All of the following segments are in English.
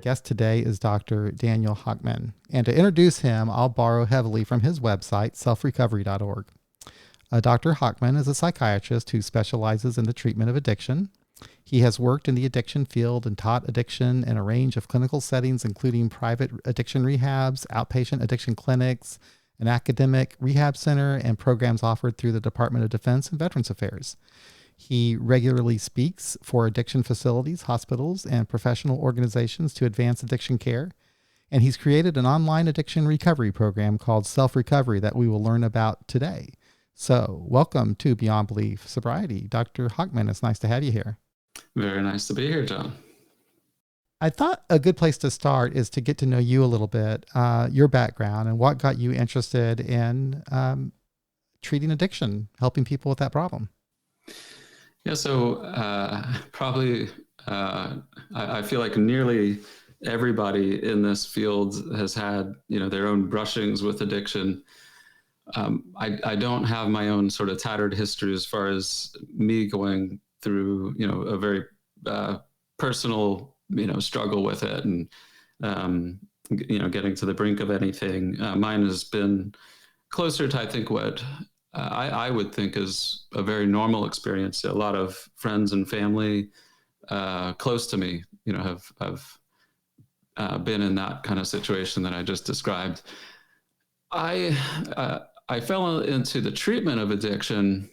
guest today is Dr. Daniel Hochman. And to introduce him, I'll borrow heavily from his website, selfrecovery.org. Dr. Hochman is a psychiatrist who specializes in the treatment of addiction. He has worked in the addiction field and taught addiction in a range of clinical settings, including private addiction rehabs, outpatient addiction clinics, an academic rehab center, and programs offered through the Department of Defense and Veterans Affairs. He regularly speaks for addiction facilities, hospitals, and professional organizations to advance addiction care. And he's created an online addiction recovery program called Self-Recovery that we will learn about today. So welcome to Beyond Belief Sobriety. Dr. Hochman, it's nice to have you here. Very nice to be here, John. I thought a good place to start is to get to know you a little bit, your background, and what got you interested in treating addiction, helping people with that problem. Yeah, so probably I feel like nearly everybody in this field has had, their own brushings with addiction. I don't have my own sort of tattered history as far as me going through, a very personal, struggle with it and, getting to the brink of anything. Mine has been closer to, I think, what I would think is a very normal experience. A lot of friends and family close to me, have been in that kind of situation that I just described. I fell into the treatment of addiction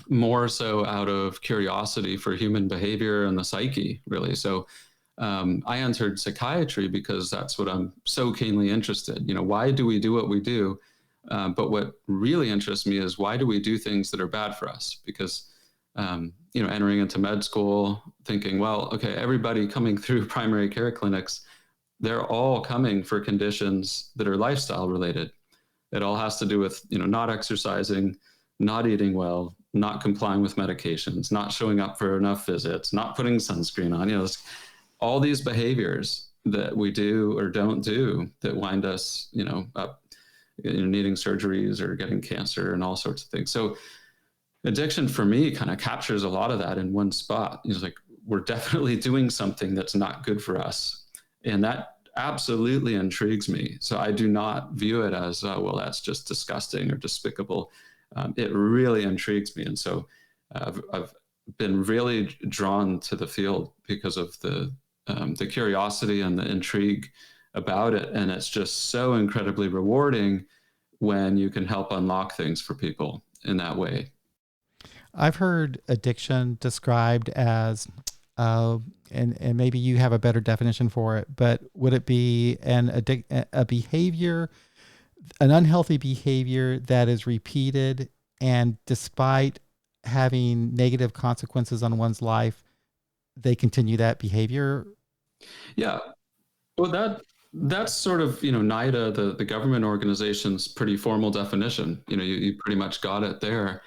more so out of curiosity for human behavior and the psyche, really. So I entered psychiatry because that's what I'm so keenly interested. Why do we do what we do? But what really interests me is why do we do things that are bad for us? Because, entering into med school, thinking, well, okay, everybody coming through primary care clinics, they're all coming for conditions that are lifestyle related. It all has to do with, not exercising, not eating well, not complying with medications, not showing up for enough visits, not putting sunscreen on, all these behaviors that we do or don't do that wind us, up, needing surgeries or getting cancer and all sorts of things. So addiction for me kind of captures a lot of that in one spot. It's like, we're definitely doing something that's not good for us. And that absolutely intrigues me. So I do not view it as, well, that's just disgusting or despicable. It really intrigues me. And so I've been really drawn to the field because of the curiosity and the intrigue about it. And it's just so incredibly rewarding when you can help unlock things for people in that way. I've heard addiction described as, and maybe you have a better definition for it, but would it be a behavior, an unhealthy behavior that is repeated and despite having negative consequences on one's life, they continue that behavior? Yeah. Well, that's sort of, NIDA, the government organization's pretty formal definition. You pretty much got it there.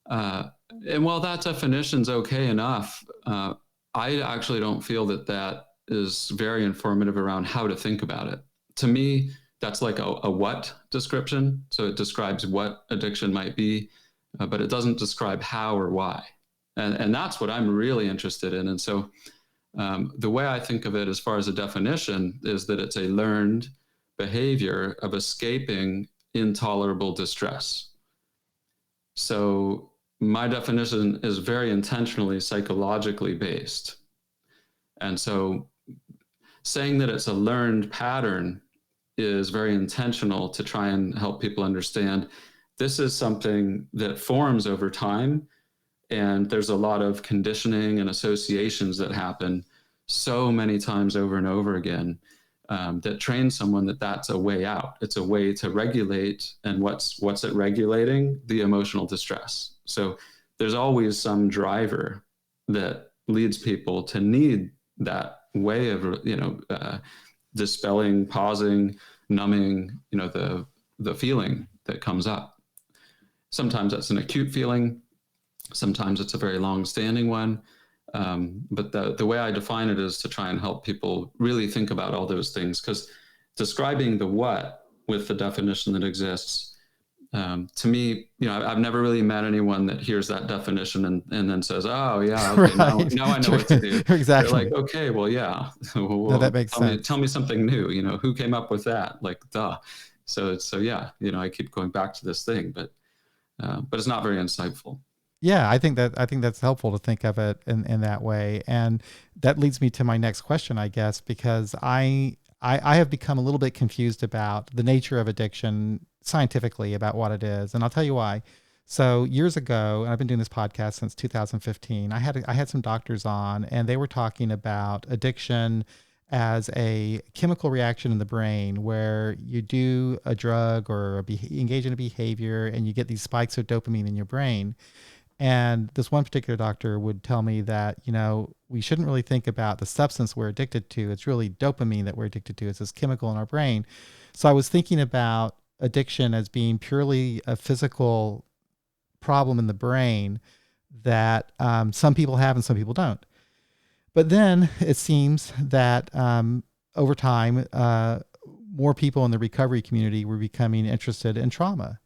And while that definition's okay enough, I actually don't feel that is very informative around how to think about it. To me, that's like a what description. So it describes what addiction might be, but it doesn't describe how or why. And that's what I'm really interested in. And so the way I think of it as far as a definition is that it's a learned behavior of escaping intolerable distress. So my definition is very intentionally psychologically based. And so saying that it's a learned pattern is very intentional to try and help people understand this is something that forms over time. And there's a lot of conditioning and associations that happen so many times over and over again that train someone that that's a way out. It's a way to regulate. And what's it regulating? The emotional distress. So there's always some driver that leads people to need that way of, dispelling, pausing, numbing, the feeling that comes up. Sometimes that's an acute feeling. Sometimes it's a very long-standing one. But the way I define it is to try and help people really think about all those things, because describing the what with the definition that exists To me, I've never really met anyone that hears that definition and then says, "Oh yeah, okay, Right. now I know what to do." They're like, Exactly. "Okay, well, yeah, No, that well, makes tell sense. me something new. Who came up with that? Like, duh." So yeah, I keep going back to this thing, but it's not very insightful. Yeah, I think that's helpful to think of it in that way. And that leads me to my next question, I guess, because I have become a little bit confused about the nature of addiction scientifically, about what it is. And I'll tell you why. So years ago, and I've been doing this podcast since 2015, I had some doctors on, and they were talking about addiction as a chemical reaction in the brain where you do a drug or engage in a behavior and you get these spikes of dopamine in your brain. And this one particular doctor would tell me that, we shouldn't really think about the substance we're addicted to. It's really dopamine that we're addicted to. It's this chemical in our brain. So I was thinking about addiction as being purely a physical problem in the brain that some people have and some people don't. But then it seems that over time, more people in the recovery community were becoming interested in trauma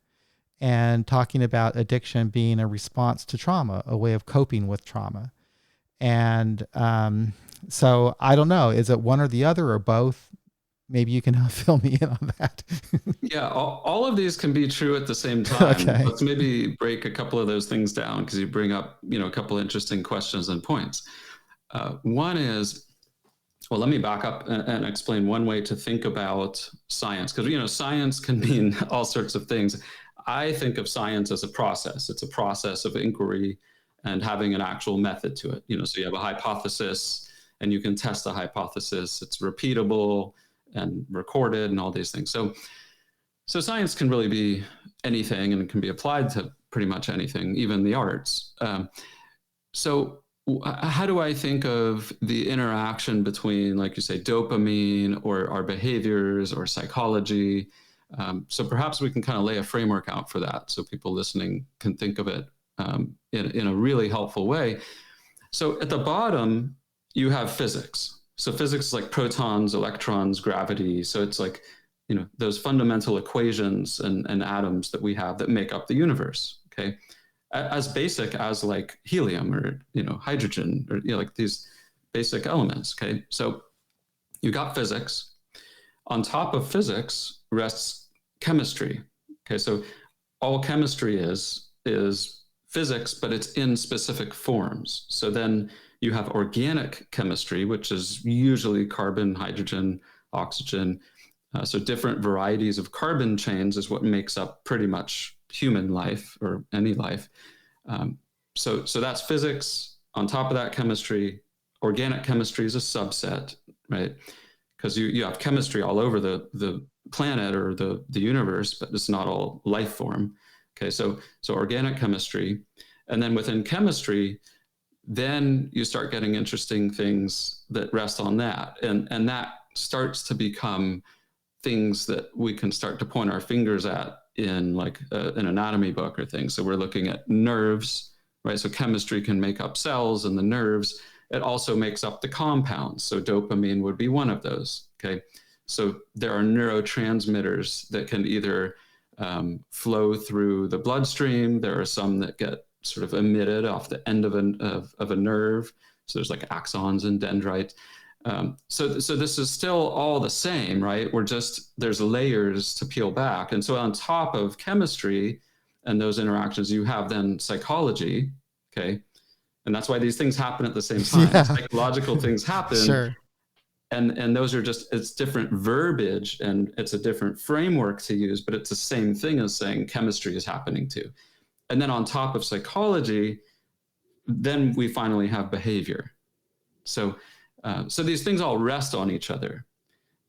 and talking about addiction being a response to trauma, a way of coping with trauma. And so I don't know, is it one or the other or both? Maybe you can fill me in on that. Yeah, all of these can be true at the same time. Okay. Let's maybe break a couple of those things down because you bring up, a couple of interesting questions and points. One is, well, let me back up and explain one way to think about science, because science can mean all sorts of things. I think of science as a process. It's a process of inquiry and having an actual method to it. So you have a hypothesis and you can test the hypothesis. It's repeatable and recorded and all these things. So science can really be anything and it can be applied to pretty much anything, even the arts. So how do I think of the interaction between, like you say, dopamine or our behaviors or psychology? So perhaps we can kind of lay a framework out for that so people listening can think of it in a really helpful way. So at the bottom, you have physics. So physics is like protons, electrons, gravity. So it's like, those fundamental equations and atoms that we have that make up the universe. Okay. As basic as like helium or, hydrogen or, like these basic elements. Okay. So you got physics. On top of physics rests chemistry. Okay. So all chemistry is physics, but it's in specific forms. So then you have organic chemistry, which is usually carbon, hydrogen, oxygen. So different varieties of carbon chains is what makes up pretty much human life or any life. So that's physics. On top of that, chemistry. Organic chemistry is a subset, right? Because you have chemistry all over the planet or the universe, but it's not all life form. Okay, so organic chemistry. And then within chemistry, then you start getting interesting things that rest on that. And that starts to become things that we can start to point our fingers at in like an anatomy book or things. So we're looking at nerves, right? So chemistry can make up cells and the nerves. It also makes up the compounds. So dopamine would be one of those, okay? So there are neurotransmitters that can either flow through the bloodstream. There are some that get sort of emitted off the end of a nerve. So there's like axons and dendrites. So this is still all the same, right? There's layers to peel back. And so on top of chemistry and those interactions, you have then psychology, okay? And that's why these things happen at the same time. Yeah. Psychological things happen. Sure. And those are it's different verbiage and it's a different framework to use, but it's the same thing as saying chemistry is happening too. And then on top of psychology, then we finally have behavior. So these things all rest on each other,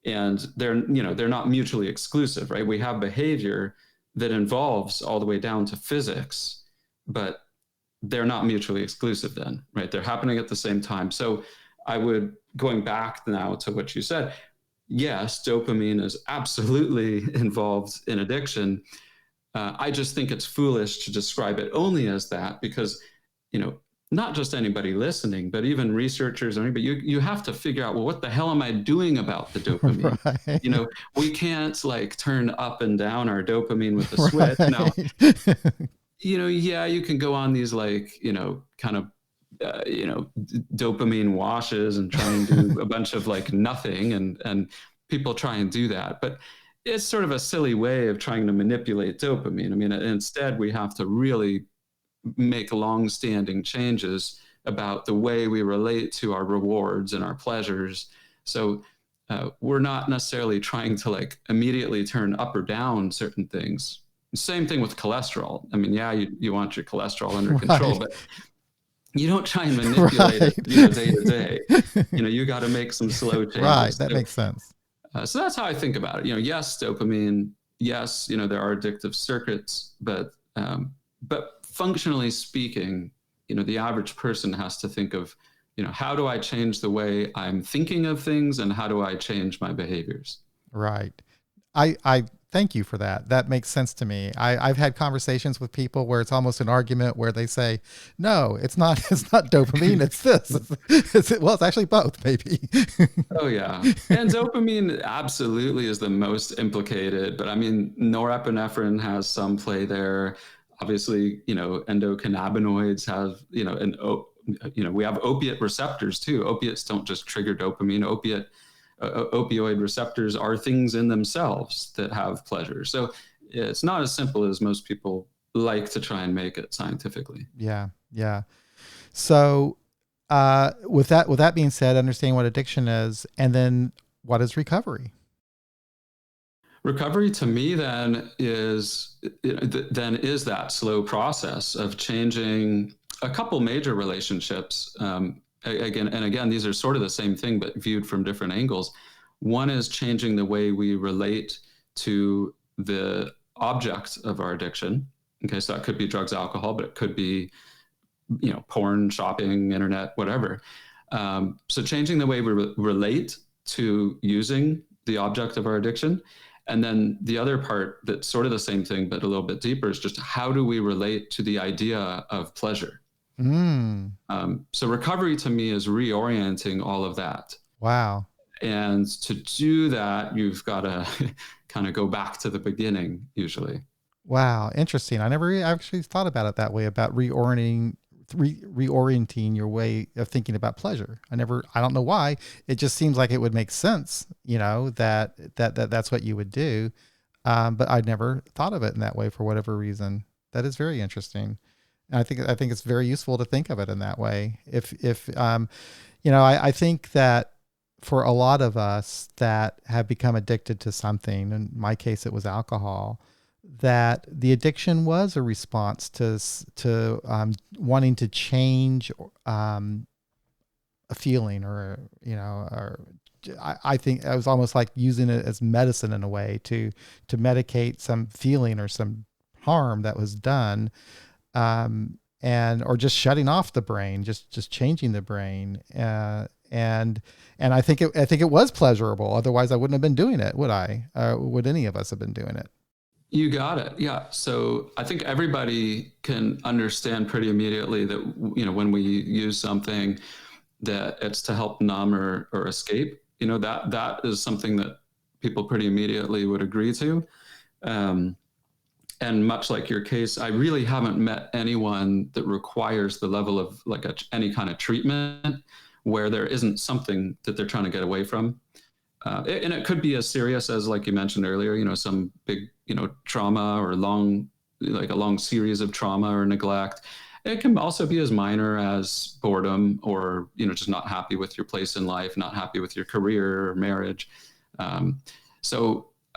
and they're not mutually exclusive, right? We have behavior that involves all the way down to physics, but they're not mutually exclusive then, right? They're happening at the same time. So going back now to what you said, yes, dopamine is absolutely involved in addiction. I just think it's foolish to describe it only as that because, not just anybody listening, but even researchers or anybody, you have to figure out, well, what the hell am I doing about the dopamine? Right. You know, we can't like turn up and down our dopamine with a switch. Now, Right. you know, yeah, you can go on these like, you know, kind of, dopamine washes and try and do a bunch of like nothing, and people try and do that, but it's sort of a silly way of trying to manipulate dopamine. I mean, instead we have to really make long-standing changes about the way we relate to our rewards and our pleasures. So we're not necessarily trying to like immediately turn up or down certain things. Same thing with cholesterol. I mean, yeah, you want your cholesterol under control, Right. but you don't try and manipulate it, you know, day to day. You know, you got to make some slow Right. changes. That So, makes sense. so that's how I think about it. You know, yes, dopamine. Yes, you know, there are addictive circuits, but functionally speaking, you know, the average person has to think of, you know, how do I change the way I'm thinking of things, and how do I change my behaviors? Right. I thank you for that. That makes sense to me. I've had conversations with people where it's almost an argument where they say, no, it's not, it's not dopamine. It's this. Well, it's actually both, maybe. Oh yeah, and dopamine absolutely is the most implicated, but I mean, norepinephrine has some play there. Obviously, you know, endocannabinoids have, you know, you know, we have opiate receptors too. Opiates don't just trigger dopamine. Opioid receptors are things in themselves that have pleasure. So it's not as simple as most people like to try and make it scientifically. Yeah. Yeah. So, with that being said, understanding what addiction is, and then what is recovery? Recovery to me then is that slow process of changing a couple major relationships. Again, these are sort of the same thing, but viewed from different angles. One is changing the way we relate to the object of our addiction. Okay, so that could be drugs, alcohol, but it could be, you know, porn, shopping, internet, whatever. So changing the way we relate to using the object of our addiction. And then the other part that's sort of the same thing, but a little bit deeper, is just how do we relate to the idea of pleasure? Mm, So recovery to me is reorienting all of that. wow. And to do that, you've got to kind of go back to the beginning, usually. Wow. Interesting. I never actually thought about it that way, about reorienting your way of thinking about pleasure. I don't know why. It just seems like it would make sense, you know, that's what you would do. But I'd never thought of it in that way for whatever reason. That is very interesting. And I think it's very useful to think of it in that way. If you know, I think that for a lot of us that have become addicted to something, in my case, it was alcohol, that the addiction was a response to wanting to change a feeling, or, you know, or I think I was almost like using it as medicine in a way to medicate some feeling or some harm that was done, and or just shutting off the brain, just changing the brain, and I think it was pleasurable. Otherwise, I wouldn't have been doing it, would I? Would any of us have been doing it? You got it. Yeah. So I think everybody can understand pretty immediately that, you know, when we use something, that it's to help numb or escape. You know, that is something that people pretty immediately would agree to. Um, and much like your case, I really haven't met anyone that requires the level of like any kind of treatment where there isn't something that they're trying to get away from. And it could be as serious as, like you mentioned earlier, you know, some big, you know, trauma, or like a long series of trauma or neglect. It can also be as minor as boredom, or, you know, just not happy with your place in life, not happy with your career or marriage. Um,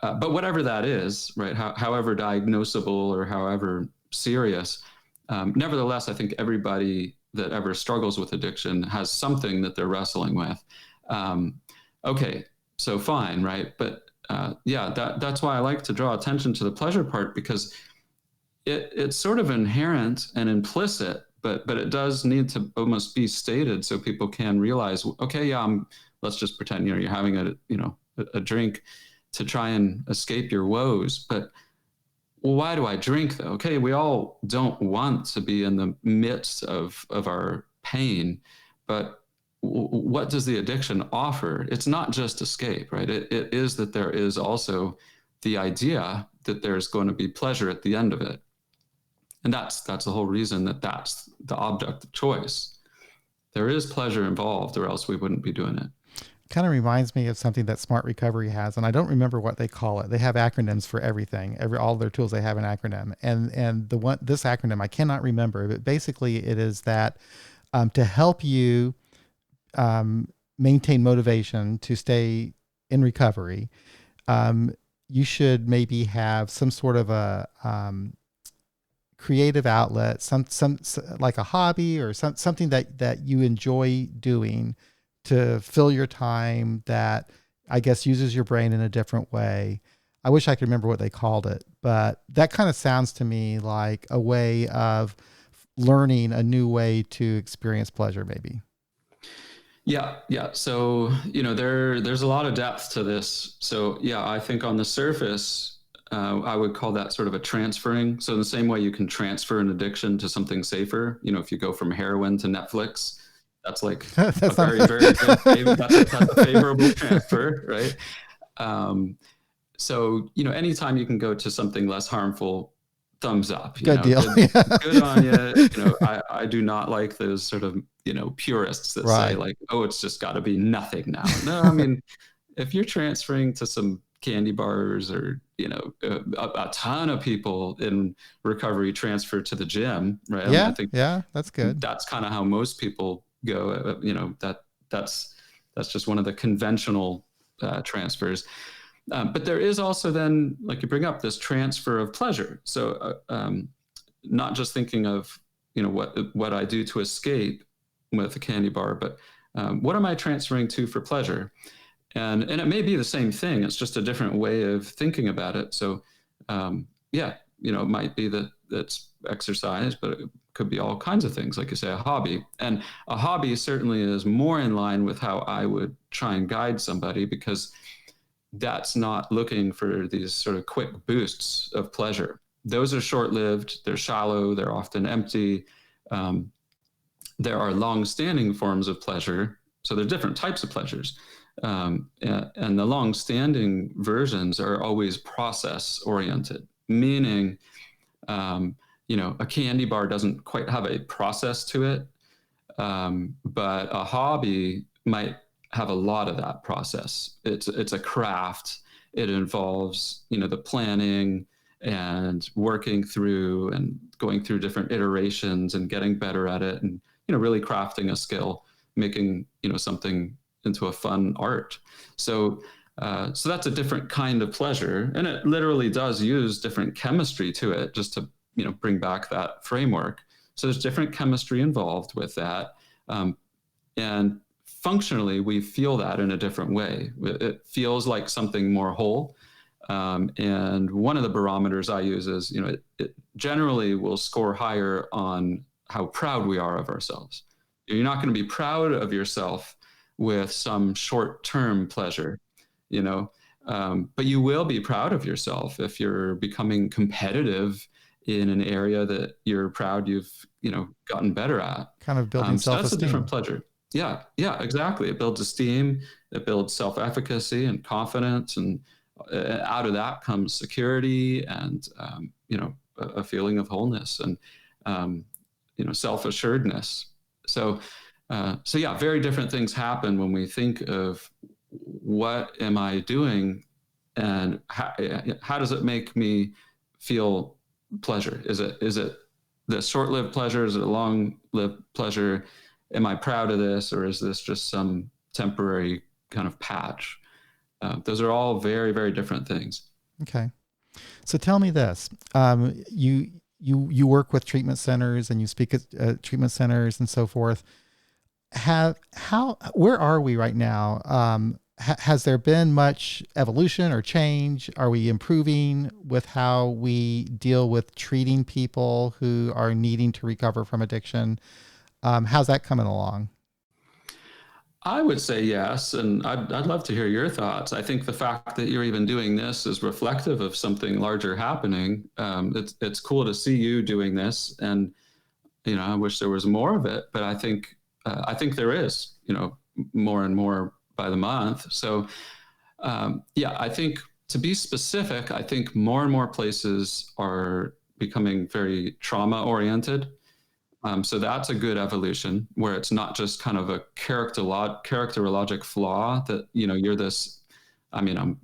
but whatever that is, right, however diagnosable or however serious, nevertheless, I think everybody that ever struggles with addiction has something that they're wrestling with. Okay, so fine, right? But yeah, that's why I like to draw attention to the pleasure part, because it's sort of inherent and implicit, but it does need to almost be stated so people can realize, okay, yeah, let's just pretend, you know, you're having a drink to try and escape your woes, but well, why do I drink though? Okay, we all don't want to be in the midst of our pain, but what does the addiction offer? It's not just escape, right? It is that there is also the idea that there's going to be pleasure at the end of it. And that's the whole reason that that's the object of choice. There is pleasure involved, or else we wouldn't be doing it. Kind of reminds me of something that Smart Recovery has, and I don't remember what they call it. They have acronyms for everything. All their tools, they have an acronym, and this acronym I cannot remember, but basically it is that to help you maintain motivation to stay in recovery, you should maybe have some sort of a creative outlet, some like a hobby or something that you enjoy doing to fill your time, that I guess uses your brain in a different way. I wish I could remember what they called it, but that kind of sounds to me like a way of learning a new way to experience pleasure, maybe. Yeah. So, there's a lot of depth to this. So, yeah, I think on the surface, I would call that sort of a transferring. So in the same way you can transfer an addiction to something safer, if you go from heroin to Netflix, that's like that's very good, that's a favorable transfer, right? So, anytime you can go to something less harmful, thumbs up. Good deal. Good on you. I do not like those sort of, purists that say like, oh, it's just got to be nothing now. No, I mean, if you're transferring to some candy bars, or a ton of people in recovery transfer to the gym, right? Yeah, I think that's good. That's kind of how most people go. That's just one of the conventional transfers. But there is also then, like you bring up, this transfer of pleasure. So not just thinking of what I do to escape with a candy bar, but what am I transferring to for pleasure? And it may be the same thing. It's just a different way of thinking about it. So, it might be that it's exercise, but it could be all kinds of things, like you say, a hobby. And a hobby certainly is more in line with how I would try and guide somebody, because that's not looking for these sort of quick boosts of pleasure. Those are short-lived, they're shallow, they're often empty. There are long-standing forms of pleasure. So there are different types of pleasures. And the long-standing versions are always process-oriented, meaning, a candy bar doesn't quite have a process to it, but a hobby might have a lot of that process. It's a craft. It involves, the planning and working through and going through different iterations and getting better at it, and, really crafting a skill, making, something into a fun art. So that's a different kind of pleasure, and it literally does use different chemistry to it, just to bring back that framework. So there's different chemistry involved with that, and functionally we feel that in a different way. It feels like something more whole, and one of the barometers I use is it generally will score higher on how proud we are of ourselves. You're not going to be proud of yourself with some short-term pleasure, but you will be proud of yourself if you're becoming competitive in an area that you're proud you've, gotten better at. Kind of building self-esteem. That's a different pleasure. Yeah, exactly. It builds esteem, it builds self-efficacy and confidence, and out of that comes security and, a feeling of wholeness and, self-assuredness. So yeah, very different things happen when we think of what am I doing, and how does it make me feel pleasure? Is it the short-lived pleasure? Is it a long-lived pleasure? Am I proud of this, or is this just some temporary kind of patch? Those are all very, very different things. Okay. So tell me this, you work with treatment centers and you speak at treatment centers and so forth. Where are we right now? Has there been much evolution or change? Are we improving with how we deal with treating people who are needing to recover from addiction? How's that coming along? I would say yes, and I'd love to hear your thoughts. I think the fact that you're even doing this is reflective of something larger happening. It's cool to see you doing this, and I wish there was more of it, but I think there is, more and more by the month. So I think, to be specific, I think more and more places are becoming very trauma oriented. So that's a good evolution, where it's not just kind of a characterologic flaw that, you're this, I mean, I'm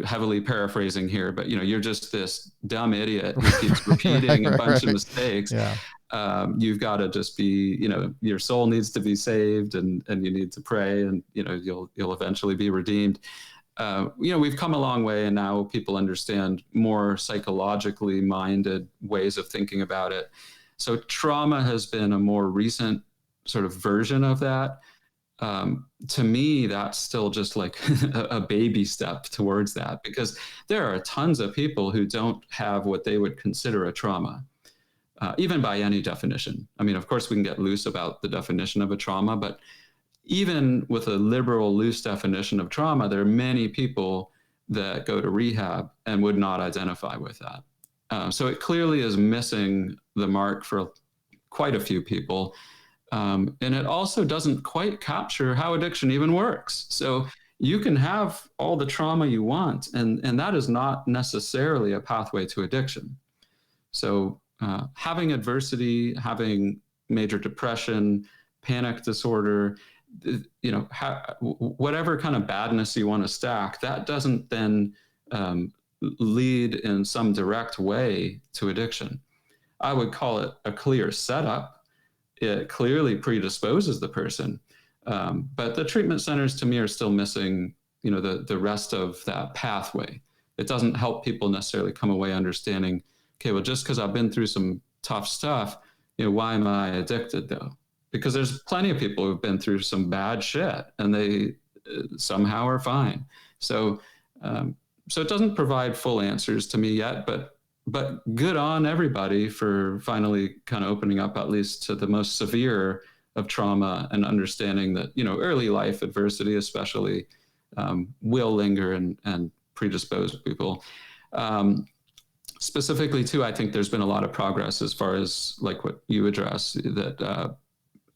heavily paraphrasing here, but, you're just this dumb idiot who keeps repeating a bunch of mistakes. Yeah. You've got to just be, your soul needs to be saved, and you need to pray, and, you'll eventually be redeemed. We've come a long way, and now people understand more psychologically minded ways of thinking about it. So trauma has been a more recent sort of version of that. To me, that's still just like a baby step towards that, because there are tons of people who don't have what they would consider a trauma, even by any definition. I mean, of course, we can get loose about the definition of a trauma, but even with a liberal, loose definition of trauma, there are many people that go to rehab and would not identify with that. So it clearly is missing the mark for quite a few people. And it also doesn't quite capture how addiction even works. So you can have all the trauma you want, and that is not necessarily a pathway to addiction. So having adversity, having major depression, panic disorder, whatever kind of badness you want to stack, that doesn't then lead in some direct way to addiction. I would call it a clear setup. It clearly predisposes the person. But the treatment centers, to me, are still missing, the rest of that pathway. It doesn't help people necessarily come away understanding, okay, well, just because I've been through some tough stuff, why am I addicted though? Because there's plenty of people who've been through some bad shit and they somehow are fine. So it doesn't provide full answers to me yet, but good on everybody for finally kind of opening up, at least to the most severe of trauma, and understanding that, early life adversity especially will linger and predispose people. Specifically too, I think there's been a lot of progress as far as like what you address, that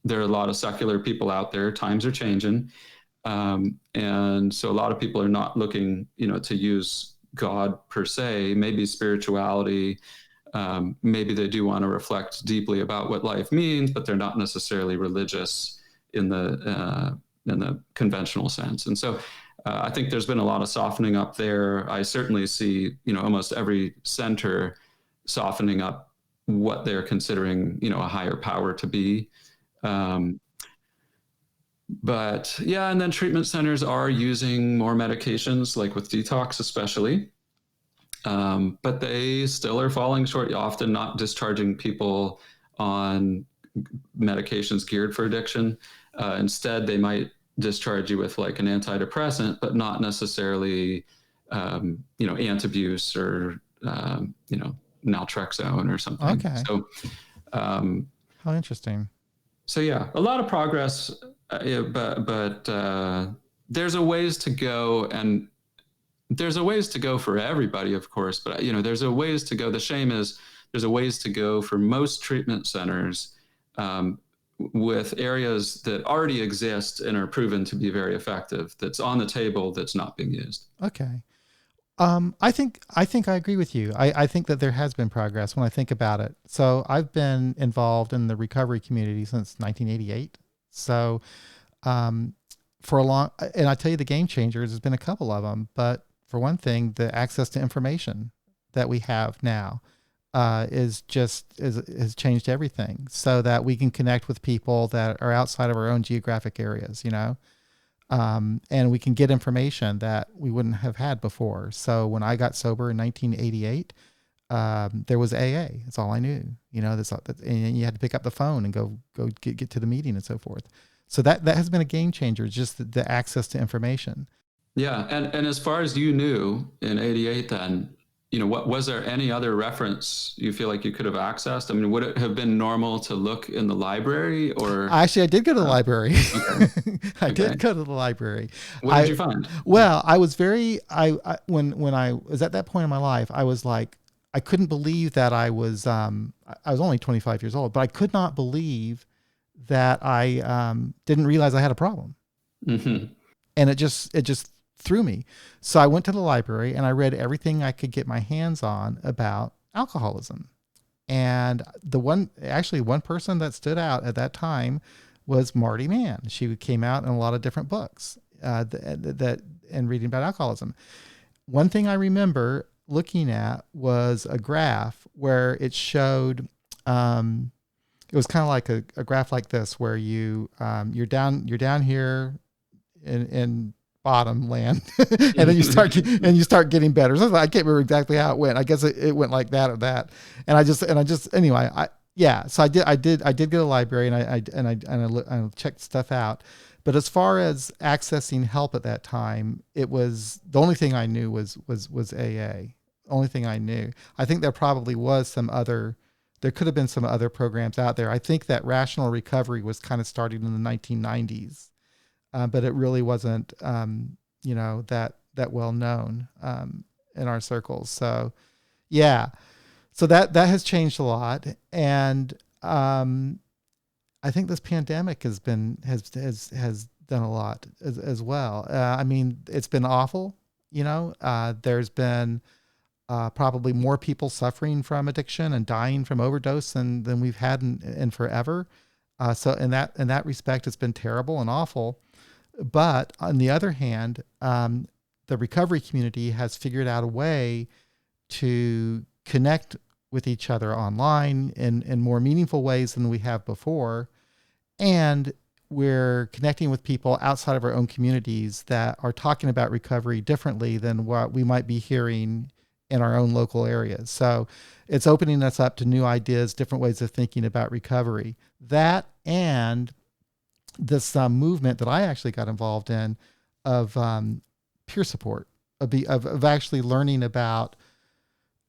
there are a lot of secular people out there. Times are changing. And so a lot of people are not looking, to use God per se, maybe spirituality. Maybe they do want to reflect deeply about what life means, but they're not necessarily religious in the conventional sense. And so I think there's been a lot of softening up there. I certainly see, almost every center softening up what they're considering, a higher power to be. But yeah, and then treatment centers are using more medications, like with detox especially. But they still are falling short, often not discharging people on medications geared for addiction. Instead, they might discharge you with like an antidepressant, but not necessarily, Antabuse or, naltrexone or something. Okay. So, how interesting. So yeah, a lot of progress, but there's a ways to go, and there's a ways to go for everybody, of course. But there's a ways to go. The shame is there's a ways to go for most treatment centers, with areas that already exist and are proven to be very effective. That's on the table, that's not being used. Okay. I think I agree with you. I think that there has been progress when I think about it. So I've been involved in the recovery community since 1988. So, for a long, and I tell you, the game changers, there's been a couple of them, but for one thing, the access to information that we have now, has changed everything, so that we can connect with people that are outside of our own geographic areas, and we can get information that we wouldn't have had before. So when I got sober in 1988, there was AA. That's all I knew, and you had to pick up the phone and go get to the meeting and so forth. So that has been a game changer, just the access to information. Yeah. And as far as you knew in 88, then, what was there any other reference you feel like you could have accessed? I mean, would it have been normal to look in the library, or? Actually, I did go to the library. Okay. I did go to the library. What did you find? Well, I was when I was at that point in my life, I was like, I couldn't believe that I was only 25 years old, but I could not believe that I didn't realize I had a problem. Mm-hmm. And it just threw me. So I went to the library and I read everything I could get my hands on about alcoholism. And one person that stood out at that time was Marty Mann. She came out in a lot of different books that and reading about alcoholism. One thing I remember looking at was a graph where it showed, it was kind of like a graph like this, where you're down here in bottom land, and then you start getting better. So I can't remember exactly how it went. I guess it went like that or that. And I just anyway, yeah. So I did get a library, and I checked stuff out. But as far as accessing help at that time, it was the only thing I knew was AA. Only thing I knew. I think there probably was there could have been some other programs out there. I think that rational recovery was kind of starting in the 1990s, but it really wasn't, that well known in our circles. So, yeah, so that has changed a lot, and I think this pandemic has done a lot as well. I mean, it's been awful. There's been probably more people suffering from addiction and dying from overdose than we've had in forever. So in that respect, it's been terrible and awful. But on the other hand, the recovery community has figured out a way to connect with each other online in more meaningful ways than we have before. And we're connecting with people outside of our own communities that are talking about recovery differently than what we might be hearing in our own local areas. So it's opening us up to new ideas, different ways of thinking about recovery. That and this movement that I actually got involved in of peer support, of actually learning about,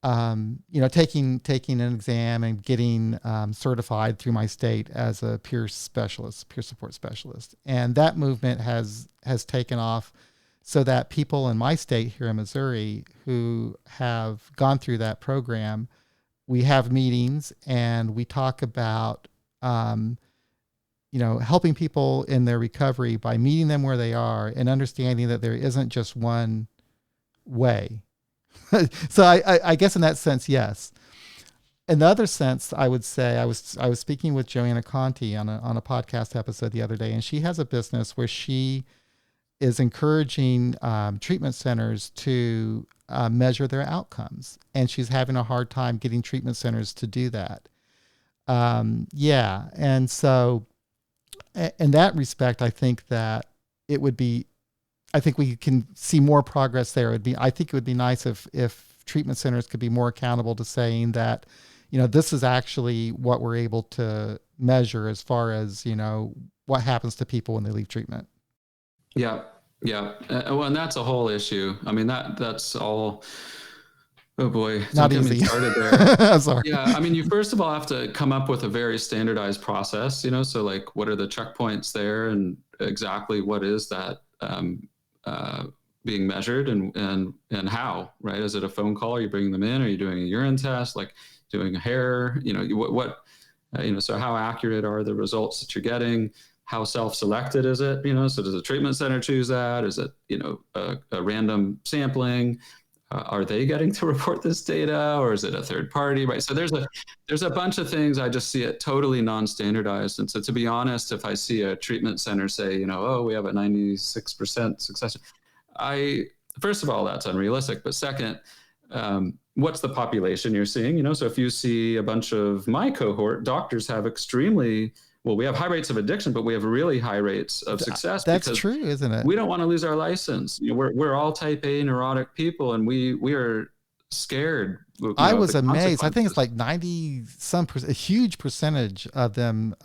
taking an exam and getting certified through my state as a peer support specialist. And that movement has taken off, so that people in my state here in Missouri who have gone through that program, we have meetings and we talk about, helping people in their recovery by meeting them where they are and understanding that there isn't just one way. So I guess in that sense, yes. In the other sense, I would say I was speaking with Joanna Conti on a podcast episode the other day, and she has a business where she is encouraging treatment centers to measure their outcomes, and she's having a hard time getting treatment centers to do that. And so in that respect, I think that it would be, I think we can see more progress there. I think it would be nice if treatment centers could be more accountable to saying that, this is actually what we're able to measure as far as, what happens to people when they leave treatment. Yeah. Yeah. Well, and that's a whole issue. I mean, that's all, oh boy, not easy. Get me started there. I'm sorry. Yeah. I mean, you first of all have to come up with a very standardized process, so like, what are the checkpoints there, and exactly what is that being measured, and how, right? Is it a phone call? Are you bringing them in? Are you doing a urine test, like doing a hair, so how accurate are the results that you're getting? How self-selected is it? So does a treatment center choose that? Is it, a random sampling? Are they getting to report this data, or is it a third party? Right. So there's a bunch of things. I just see it totally non-standardized. And so, to be honest, if I see a treatment center say, we have a 96% success, first of all, that's unrealistic. But second, what's the population you're seeing? So if you see a bunch of my cohort, doctors have we have high rates of addiction, but we have really high rates of success. That's true, isn't it? We don't want to lose our license. We're all type A neurotic people, and we are scared. I was amazed. I think it's like 90-some%, a huge percentage of them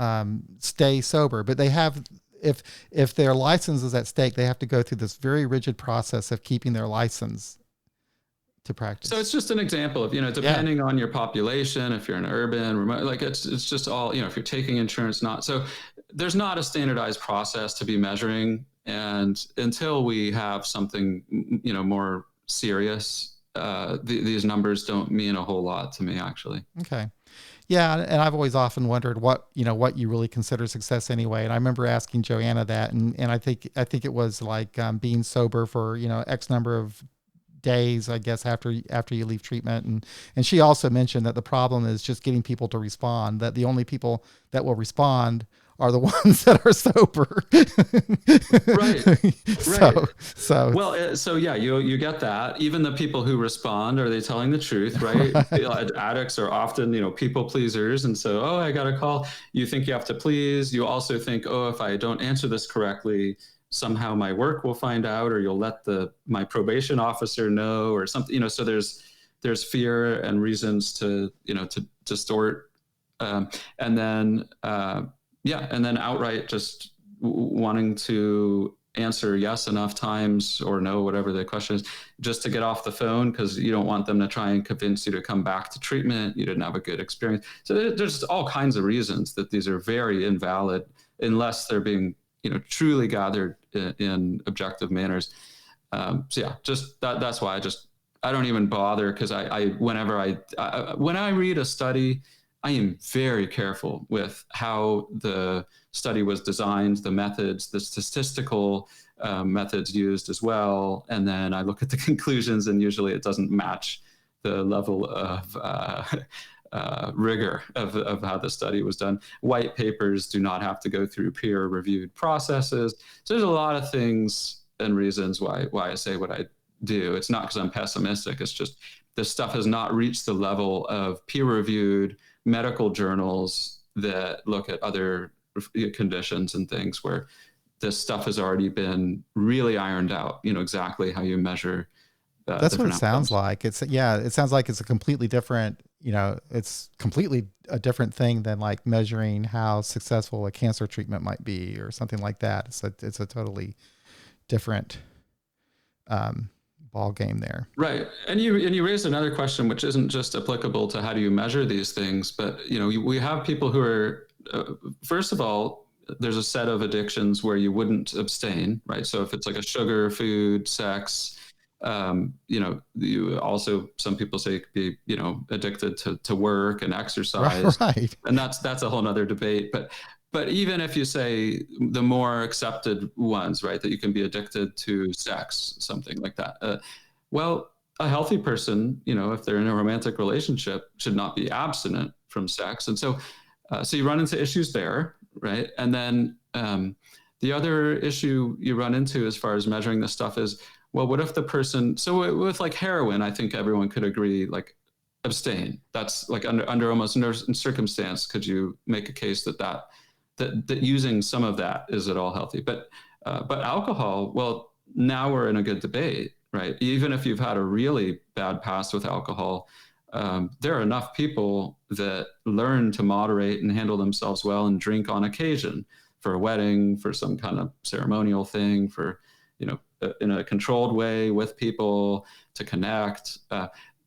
stay sober, but they have, if their license is at stake, they have to go through this very rigid process of keeping their license to practice. So it's just an example of, depending on your population, if you're an urban, remote, like it's just all, if you're taking insurance, so there's not a standardized process to be measuring. And until we have something, more serious these numbers don't mean a whole lot to me, actually. Okay. Yeah, and I've always often wondered what you really consider success anyway. And I remember asking Joanna that, and I think it was like being sober for X number of days, I guess, after you leave treatment, and she also mentioned that the problem is just getting people to respond. That the only people that will respond are the ones that are sober. Right. Right. So Well, so yeah, you get that. Even the people who respond, are they telling the truth, right? right. Addicts are often, people pleasers, and so, oh, I got a call. You think you have to please. You also think, oh, if I don't answer this correctly, somehow my work will find out, or you'll let my probation officer know, or something. So there's fear and reasons to distort, and then and then outright just wanting to answer yes enough times or no, whatever the question is, just to get off the phone because you don't want them to try and convince you to come back to treatment. You didn't have a good experience. So there's all kinds of reasons that these are very invalid unless they're being, truly gathered in objective manners. So yeah, just that's why I don't even bother, because when I read a study, I am very careful with how the study was designed, the methods, the statistical methods used as well. And then I look at the conclusions, and usually it doesn't match the level of rigor of how the study was done. White papers do not have to go through peer-reviewed processes. So there's a lot of things and reasons why I say what I do. It's not because I'm pessimistic. It's just this stuff has not reached the level of peer-reviewed medical journals that look at other conditions and things where this stuff has already been really ironed out, exactly how you measure that's what it outcomes. sounds like. It sounds like it's a completely different, it's completely a different thing than like measuring how successful a cancer treatment might be or something like that. It's a totally different ball game there. Right. And you raised another question, which isn't just applicable to how do you measure these things, but we have people who are, first of all, there's a set of addictions where you wouldn't abstain, right? So if it's like a sugar, food, sex, you also, some people say it could be, addicted to work and exercise. Right. And that's a whole nother debate. But even if you say the more accepted ones, right, that you can be addicted to sex, something like that. Well, a healthy person, if they're in a romantic relationship, should not be abstinent from sex. And so you run into issues there, right? And then the other issue you run into as far as measuring this stuff is, well, what if the person, so with like heroin, I think everyone could agree, like, abstain. That's like under almost no circumstance could you make a case that using some of that is at all healthy. But alcohol, well, now we're in a good debate, right? Even if you've had a really bad past with alcohol, there are enough people that learn to moderate and handle themselves well and drink on occasion for a wedding, for some kind of ceremonial thing, for, in a controlled way with people to connect,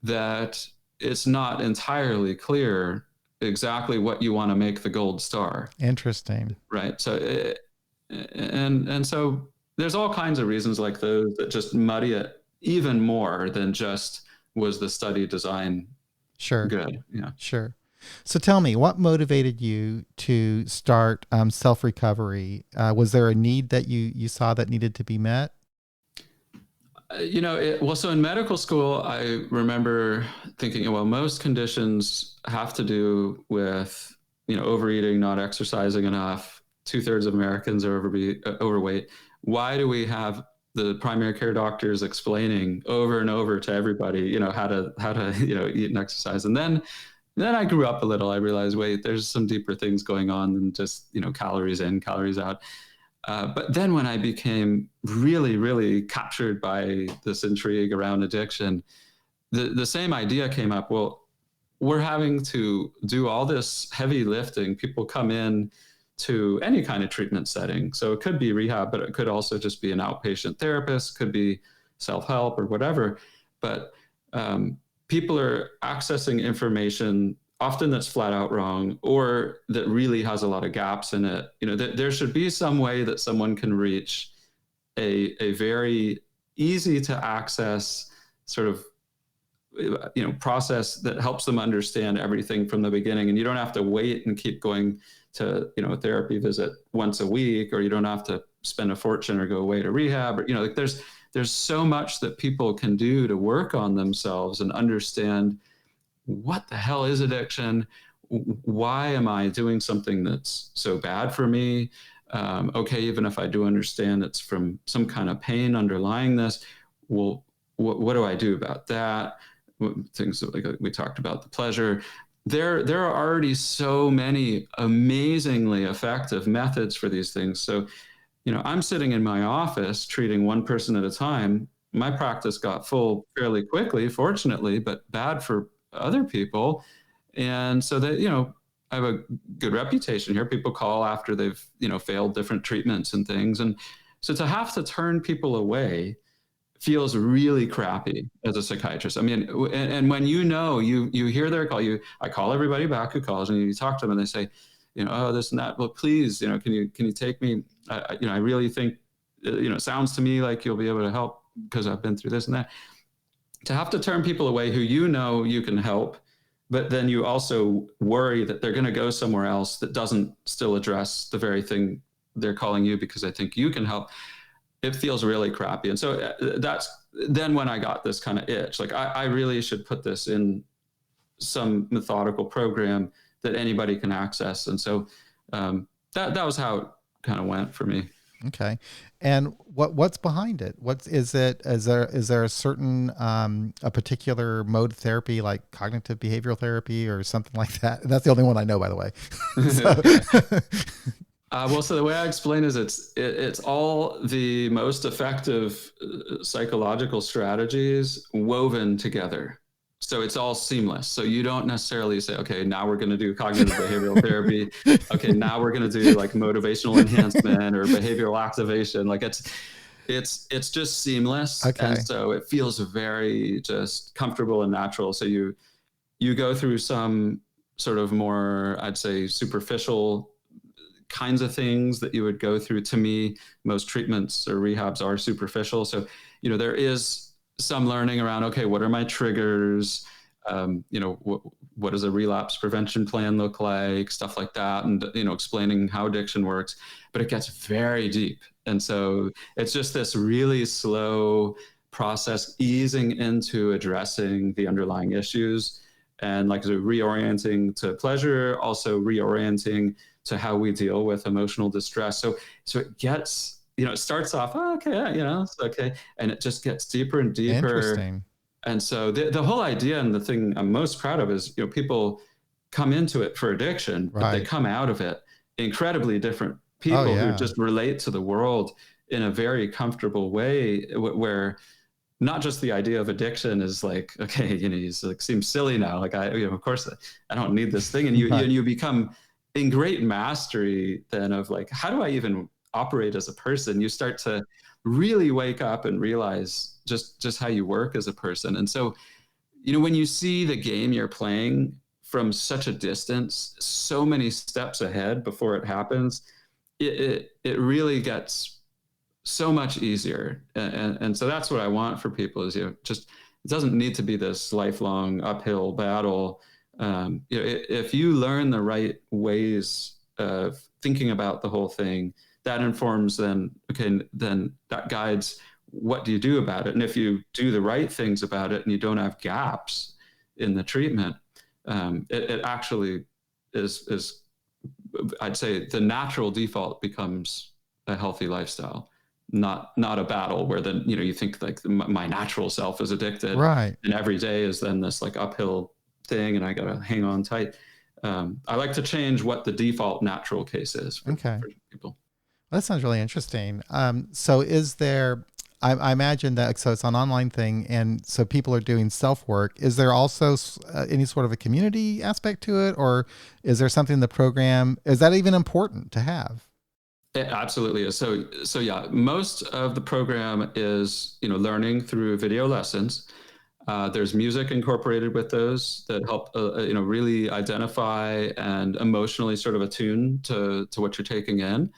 that it's not entirely clear exactly what you want to make the gold star. Interesting. Right. So, and so there's all kinds of reasons like those that just muddy it even more than just was the study design good. Yeah. Sure. So tell me, what motivated you to start self-recovery? Was there a need that you saw that needed to be met? So in medical school, I remember thinking, well, most conditions have to do with, overeating, not exercising enough. 2/3 of Americans are overweight. Why do we have the primary care doctors explaining over and over to everybody, how to eat and exercise? And then I grew up a little. I realized, wait, there's some deeper things going on than just, calories in, calories out. But then when I became really, really captured by this intrigue around addiction, the same idea came up. Well, we're having to do all this heavy lifting. People come in to any kind of treatment setting. So it could be rehab, but it could also just be an outpatient therapist, could be self-help or whatever. But people are accessing information often that's flat out wrong, or that really has a lot of gaps in it. There should be some way that someone can reach a very easy to access sort of process that helps them understand everything from the beginning. And you don't have to wait and keep going to, a therapy visit once a week, or you don't have to spend a fortune or go away to rehab, or, like there's so much that people can do to work on themselves and understand what the hell is addiction? Why am I doing something that's so bad for me? Okay, even if I do understand it's from some kind of pain underlying this, well, what do I do about that? Things like we talked about, the pleasure. There are already so many amazingly effective methods for these things. So, I'm sitting in my office treating one person at a time. My practice got full fairly quickly, fortunately, but bad for other people. And so that, I have a good reputation here. People call after they've, failed different treatments and things. And so to have to turn people away feels really crappy as a psychiatrist. I mean, and when you hear their call, I call everybody back who calls, and you talk to them and they say, oh, this and that. Well, please, can you take me? I really think, it sounds to me like you'll be able to help because I've been through this and that. To have to turn people away who you can help, but then you also worry that they're going to go somewhere else that doesn't still address the very thing they're calling you because I think you can help. It feels really crappy. And so that's then when I got this kind of itch, like I really should put this in some methodical program that anybody can access. And so that was how it kind of went for me. Okay. And what's behind it? Is there a certain, a particular mode of therapy, like cognitive behavioral therapy or something like that? That's the only one I know, by the way. So the way I explain is it's all the most effective psychological strategies woven together. So it's all seamless. So you don't necessarily say, okay, now we're going to do cognitive behavioral therapy. Okay, now we're going to do like motivational enhancement or behavioral activation. Like it's just seamless. Okay. And so it feels very just comfortable and natural. So you go through some sort of more, I'd say, superficial kinds of things that you would go through. To me, most treatments or rehabs are superficial. So, there is some learning around, okay, what are my triggers? What does a relapse prevention plan look like? Stuff like that. And, explaining how addiction works, but it gets very deep. And so it's just this really slow process, easing into addressing the underlying issues and like reorienting to pleasure, also reorienting to how we deal with emotional distress. So it gets, it starts off, oh, okay, it's okay. And it just gets deeper and deeper. Interesting. And so the whole idea, and the thing I'm most proud of is, people come into it for addiction, but they come out of it incredibly different people who just relate to the world in a very comfortable way, where not just the idea of addiction is like, okay, you like, seems silly now. Like of course I don't need this thing. And you become in great mastery then of like, how do I even operate as a person? You start to really wake up and realize just how you work as a person. And so, when you see the game you're playing from such a distance, so many steps ahead before it happens, it really gets so much easier. And so that's what I want for people is, just, it doesn't need to be this lifelong uphill battle. If you learn the right ways of thinking about the whole thing, that informs then that guides what do you do about it. And if you do the right things about it and you don't have gaps in the treatment, it actually is, I'd say the natural default becomes a healthy lifestyle, not a battle where then, you think like my natural self is addicted. Right. And every day is then this like uphill thing and I got to hang on tight. I like to change what the default natural case is for people. That sounds really interesting. So is there, I imagine that, so it's an online thing, and so people are doing self-work. Is there also any sort of a community aspect to it, or is there something in the program, is that even important to have? It absolutely is. So yeah, most of the program is, learning through video lessons. There's music incorporated with those that help, really identify and emotionally sort of attune to what you're taking in.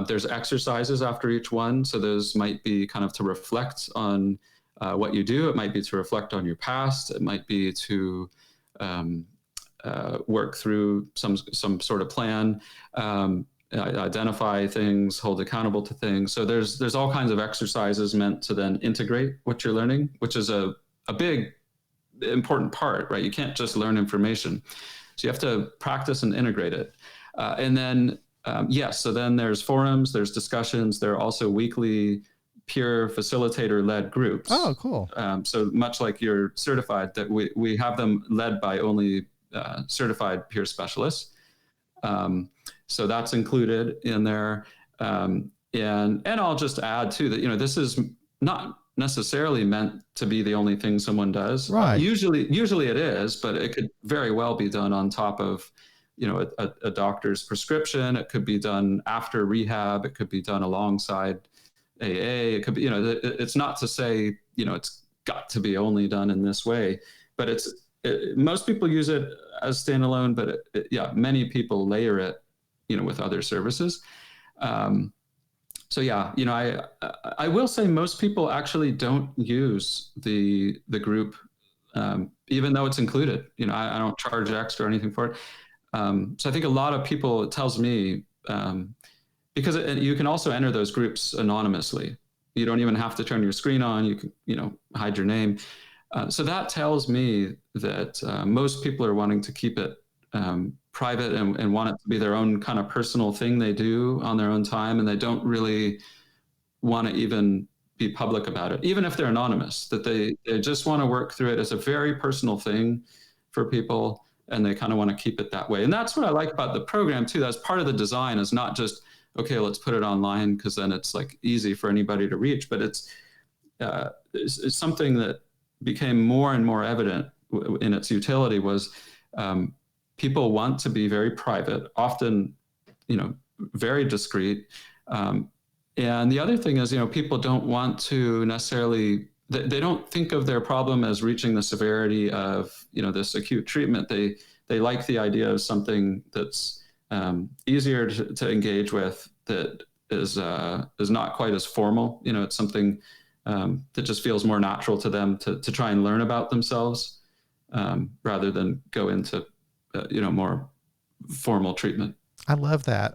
There's exercises after each one. So those might be kind of to reflect on what you do. It might be to reflect on your past. It might be to work through some sort of plan, identify things, hold accountable to things. So there's all kinds of exercises meant to then integrate what you're learning, which is a big important part, right? You can't just learn information. So you have to practice and integrate it. And then, yes, so then there's forums, there's discussions. There are also weekly peer facilitator-led groups. Oh, cool. So much like you're certified, that we have them led by only certified peer specialists. So that's included in there. And I'll just add too that, this is not necessarily meant to be the only thing someone does. Right. Usually it is, but it could very well be done on top of, a doctor's prescription. It could be done after rehab. It could be done alongside AA. It could be, it's not to say, it's got to be only done in this way, but most people use it as standalone, but many people layer it, with other services. So yeah, I will say most people actually don't use the group, even though it's included. I don't charge extra or anything for it. So I think a lot of people, it tells me, because you can also enter those groups anonymously. You don't even have to turn your screen on. You can, hide your name. So that tells me that most people are wanting to keep it private and want it to be their own kind of personal thing they do on their own time. And they don't really want to even be public about it, even if they're anonymous, that they just want to work through it as a very personal thing for people. And they kind of want to keep it that way. And that's what I like about the program too. That's part of the design, is not just, okay, let's put it online because then it's like easy for anybody to reach, but it's something that became more and more evident in its utility was people want to be very private, often, very discreet. And the other thing is, people don't want to necessarily, they don't think of their problem as reaching the severity of, this acute treatment. They like the idea of something that's easier to engage with, that is not quite as formal. It's something that just feels more natural to them to try and learn about themselves, rather than go into more formal treatment. I love that.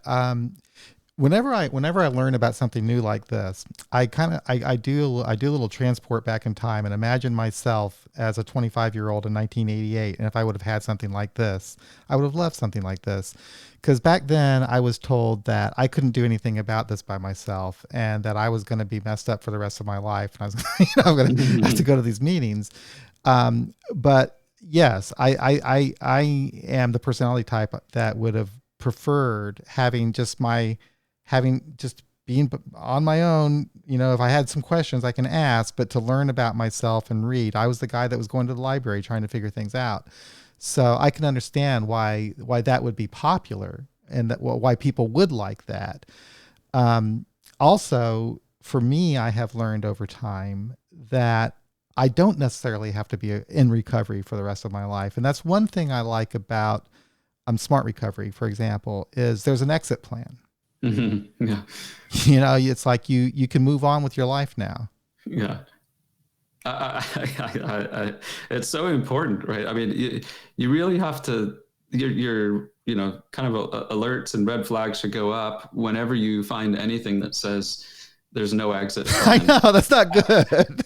Whenever I learn about something new like this, I do a little transport back in time and imagine myself as a 25-year-old in 1988. And if I would have had something like this, I would have loved something like this. Because back then I was told that I couldn't do anything about this by myself, and that I was going to be messed up for the rest of my life. And I was I'm going to have to go to these meetings. But yes, I am the personality type that would have preferred having just being on my own. If I had some questions I can ask, but to learn about myself and read. I was the guy that was going to the library trying to figure things out. So I can understand why that would be popular, and why people would like that. Also, for me, I have learned over time that I don't necessarily have to be in recovery for the rest of my life. And that's one thing I like about Smart Recovery, for example, is there's an exit plan. Mm-hmm. Yeah. It's like you can move on with your life now. Yeah. It's so important, right? I mean, you really have to, your kind of alerts and red flags should go up whenever you find anything that says there's no exit plan. I know, that's not good.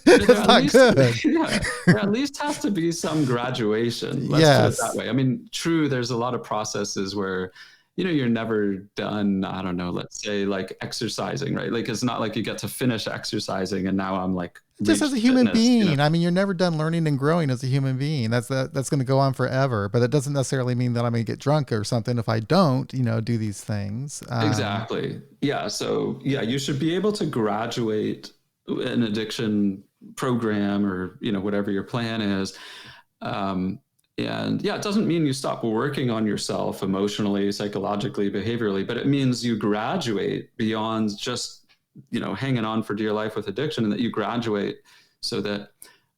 That's not good. Yeah, there at least has to be some graduation. Let's put it that way. I mean, true, there's a lot of processes where, you're never done, I don't know, let's say like exercising, right? Like, it's not like you get to finish exercising and now I'm like, just as a human being. I mean, you're never done learning and growing as a human being. That's going to go on forever, but it doesn't necessarily mean that I'm going to get drunk or something if I don't, do these things. Exactly. Yeah. So yeah, you should be able to graduate an addiction program or, whatever your plan is. And yeah, it doesn't mean you stop working on yourself emotionally, psychologically, behaviorally, but it means you graduate beyond just, hanging on for dear life with addiction, and that you graduate so that,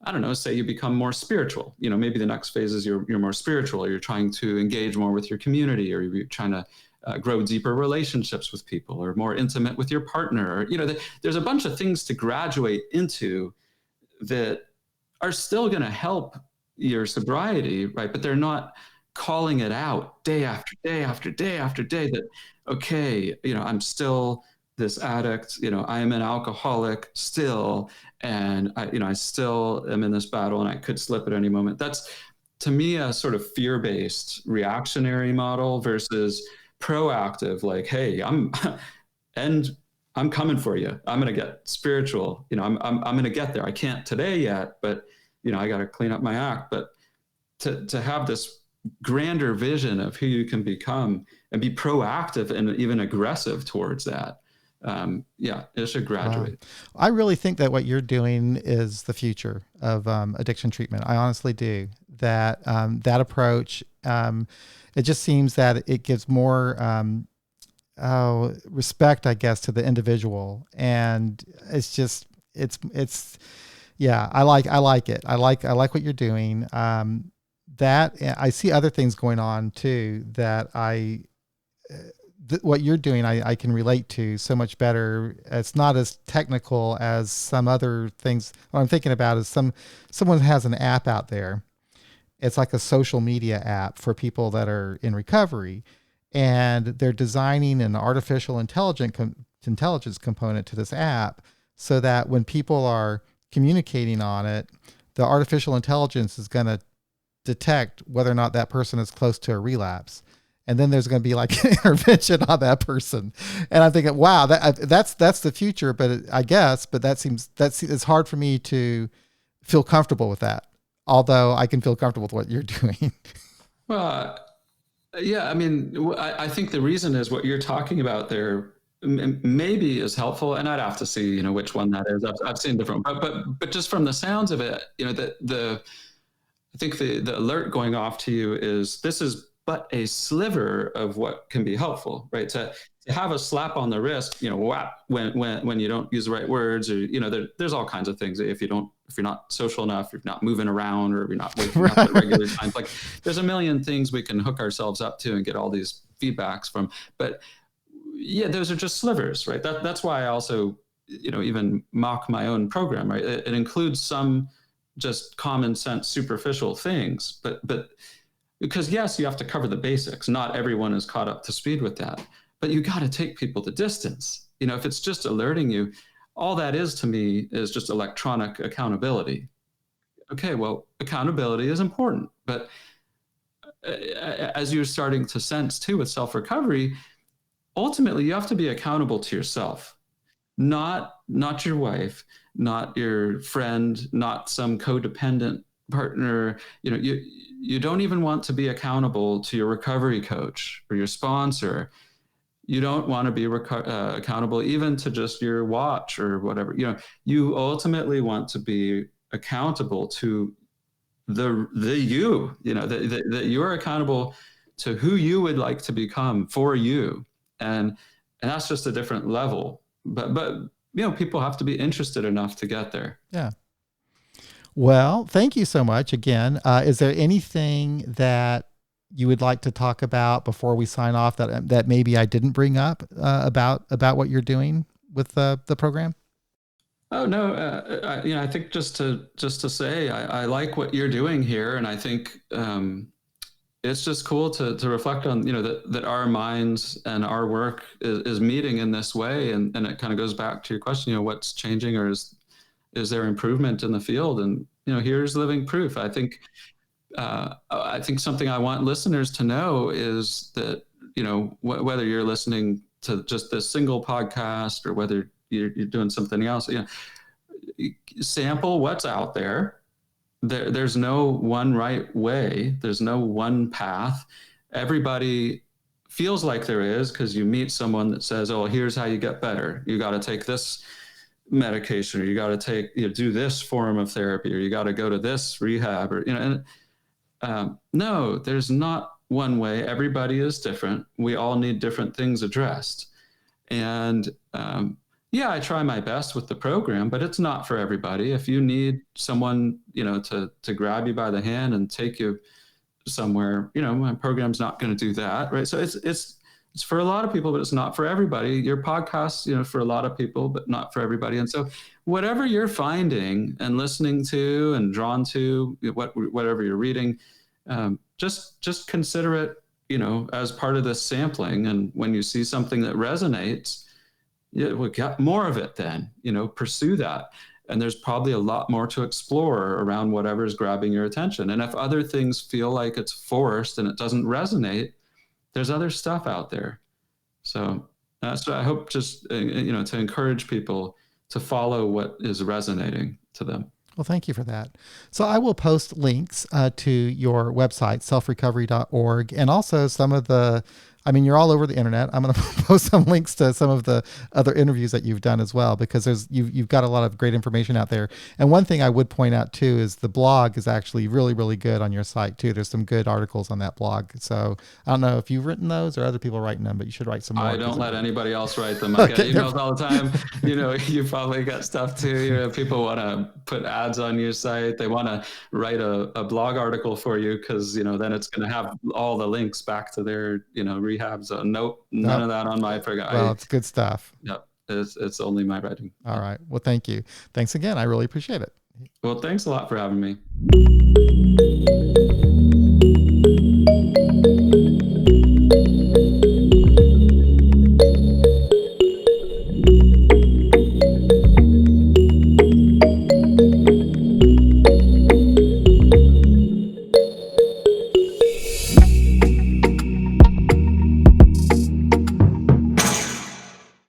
I don't know, say you become more spiritual. Maybe the next phase is you're more spiritual, or you're trying to engage more with your community, or you're trying to grow deeper relationships with people, or more intimate with your partner. Or, there's a bunch of things to graduate into that are still going to help your sobriety, right? But they're not calling it out day after day after day after day that, okay, I'm still this addict, I am an alcoholic still, and I still am in this battle and I could slip at any moment. That's, to me, a sort of fear-based reactionary model versus proactive, like, hey, and I'm coming for you. I'm going to get spiritual. I'm going to get there. I can't today yet, but I got to clean up my act. But to have this grander vision of who you can become and be proactive and even aggressive towards that. It should graduate. Wow. I really think that what you're doing is the future of addiction treatment. I honestly do. That approach, it just seems that it gives more respect, I guess, to the individual, and it's yeah. I like it. I like what you're doing. That I see other things going on too that what you're doing, I can relate to so much better. It's not as technical as some other things. What I'm thinking about is someone has an app out there. It's like a social media app for people that are in recovery, and they're designing an artificial intelligence component to this app so that when people are communicating on it, the artificial intelligence is going to detect whether or not that person is close to a relapse. And then there's going to be like an intervention on that person. And I'm thinking, wow, that's the future. But it's hard for me to feel comfortable with that. Although I can feel comfortable with what you're doing. Well, yeah, I mean, I think the reason is what you're talking about there maybe is helpful, and I'd have to see, which one that is. I've seen different, but just from the sounds of it, I think the alert going off to you is this is but a sliver of what can be helpful, right? To have a slap on the wrist, when you don't use the right words, or there's all kinds of things. If you're not social enough, if you're not moving around, or if you're not waking up at regular times, like there's a million things we can hook ourselves up to and get all these feedbacks from. But yeah, those are just slivers, right? That's why I also even mock my own program, right? It includes some just common sense superficial things, but because yes, you have to cover the basics. Not everyone is caught up to speed with that, but you got to take people the distance. If it's just alerting you, all that is to me is just electronic accountability. Okay, well, accountability is important, but as you're starting to sense too with self-recovery, ultimately you have to be accountable to yourself, not your wife, not your friend, not some codependent partner. You don't even want to be accountable to your recovery coach or your sponsor. You don't want to be accountable even to just your watch or whatever. You ultimately want to be accountable to the you. That you're accountable to who you would like to become for you, and that's just a different level. But people have to be interested enough to get there. Yeah. Well, thank you so much again. Is there anything that you would like to talk about before we sign off that maybe I didn't bring up about what you're doing with the program? Oh no, I think just to say I like what you're doing here, and I think it's just cool to reflect on that our minds and our work is meeting in this way, and it kind of goes back to your question, what's changing, or is there improvement in the field? And here's living proof. I think something I want listeners to know is that whether you're listening to just this single podcast or whether you're doing something else, sample what's out there. There's no one right way. There's no one path. Everybody feels like there is because you meet someone that says, "Oh, here's how you get better. You got to take this medication, or you got to do this form of therapy, or you got to go to this rehab," or no, there's not one way. Everybody is different. We all need different things addressed, and I try my best with the program, but it's not for everybody. If you need someone to grab you by the hand and take you somewhere, my program's not going to do that, right? So it's it's for a lot of people, but it's not for everybody. Your podcast, for a lot of people, but not for everybody. And so whatever you're finding and listening to and drawn to, whatever you're reading, just consider it, as part of this sampling. And when you see something that resonates, we'll get more of it then, pursue that. And there's probably a lot more to explore around whatever's grabbing your attention. And if other things feel like it's forced and it doesn't resonate, there's other stuff out there. So that's what I hope, just, to encourage people to follow what is resonating to them. Well, thank you for that. So I will post links to your website, selfrecovery.org, and also some of the, you're all over the internet. I'm going to post some links to some of the other interviews that you've done as well, because you've got a lot of great information out there. And one thing I would point out too is the blog is actually really, really good on your site too. There's some good articles on that blog. So I don't know if you've written those or other people writing them, but you should write some more. I don't let anybody else write them. I get emails all the time. You probably got stuff too. People want to put ads on your site. They want to write a blog article for you because, then it's going to have all the links back to their, rehabs. Nope, none of that on my program. Well, it's good stuff. Yep. It's only my writing. All right. Well, thank you. Thanks again. I really appreciate it. Well, thanks a lot for having me.